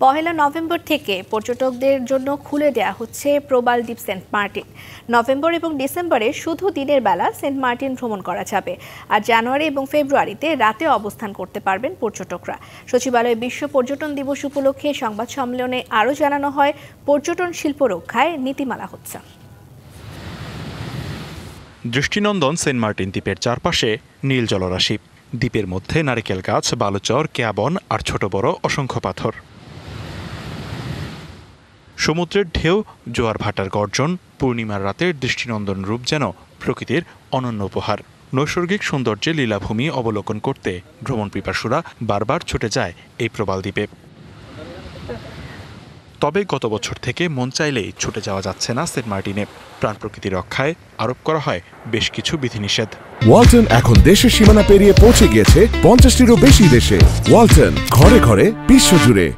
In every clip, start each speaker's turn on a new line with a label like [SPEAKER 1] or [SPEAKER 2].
[SPEAKER 1] পহেলা November থেকে পর্যটকদের জন্য খুলে দেয়া হচ্ছে প্রবাল দ্বীপ সেন্ট মার্টিন। নভেম্বর এবং ডিসেম্বরে শুধু দিনের বেলা সেন্ট মার্টিন ভ্রমণ করা যাবে, আর জানুয়ারি এবং ফেব্রুয়ারিতে রাতে অবস্থান করতে পারবেন পর্যটকরা। সচিবালয়ে বিশ্ব পর্যটন দিবস উপলক্ষে সংবাদ সম্মেলনে আরও জানানো হয়, পর্যটন শিল্প রক্ষায় নীতিমালা হচ্ছে।
[SPEAKER 2] দৃষ্টিনন্দন সেন্ট মার্টিন দ্বীপের চারপাশে নীল জলরাশি। দ্বীপের মধ্যে নারিকেল গাছ, বালুচর, কেয়াবন আর ছোট বড় অসংখ্য পাথর। সমুদ্রের ঢেউ, জোয়ার ভাটার গর্জন, পূর্ণিমার রাতের দৃষ্টিনন্দন রূপ যেন প্রকৃতির অনন্য উপহার। নৈসর্গিক সৌন্দর্যে লীলাভূমি অবলোকন করতে ভ্রমণ পিপাসুরা বারবার ছুটে যায় এই প্রবাল দ্বীপে। তবে গত বছর থেকে মন চাইলেই ছুটে যাওয়া যাচ্ছে না সেন্ট মার্টিনে। প্রাণ প্রকৃতি রক্ষায় আরোপ করা হয় বেশ কিছু বিধিনিষেধ।
[SPEAKER 3] ওয়ালটন এখন দেশের সীমানা পেরিয়ে পৌঁছে গিয়েছে 50টিরও বেশি দেশে। ওয়ালটন, ঘরে ঘরে বিশ্বজুড়ে।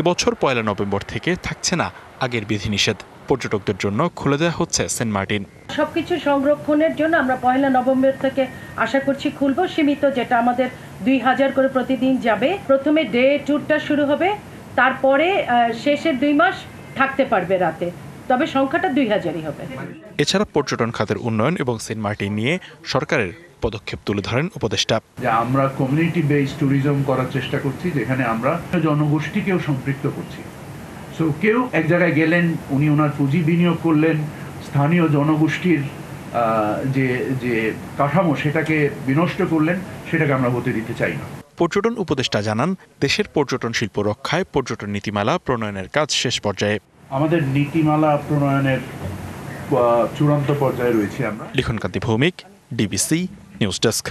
[SPEAKER 2] এবছর পয়লা নভেম্বর থেকে থাকছে না আগের বিধিনিষেধ। পর্যটকদের জন্য খুলে দেওয়া হচ্ছে সেন্ট মার্টিন।
[SPEAKER 4] সবকিছু সংরক্ষণের জন্য আমরা পয়লা নভেম্বর থেকে আশা করছি খুলবো, সীমিত, যেটা আমাদের 2000 করে প্রতিদিন যাবে। প্রথমে ডে ট্যুরটা শুরু হবে, তারপরে শেষের 2 মাস থাকতে পারবে রাতে, তবে সংখ্যাটা 2000ই হবে।
[SPEAKER 2] এছাড়া পর্যটন খাতের উন্নয়ন এবং সেন্ট মার্টিন নিয়ে সরকারের পদক্ষেপ তুলে ধরেন উপদেষ্টা।
[SPEAKER 5] আমরা কমিউনিটি বেসড ট্যুরিজম করার চেষ্টা করছি, যেখানে আমরা জনগোষ্ঠীকেও সম্পৃক্ত করছি। সো কেউ এক জায়গায় গেলেন, উনি ওনার পুঁজি বিনিয়োগ করলেন, স্থানীয় জনগোষ্ঠীর যে কাঠামো সেটাকে বিনষ্ট করলেন, সেটাকে আমরা হতে দিতে চাই না।
[SPEAKER 2] পর্যটন উপদেষ্টা জানান, দেশের পর্যটন শিল্প রক্ষায় পর্যটন নীতিমালা প্রণয়নের কাজ শেষ পর্যায়ে।
[SPEAKER 5] আমাদের নীতিমালা প্রণয়নের চূড়ান্ত পর্যায়ে রয়েছে আমরা।
[SPEAKER 2] লিখনকান্তি ভৌমিক, ডিবিসি নিউজ ডেস্ক।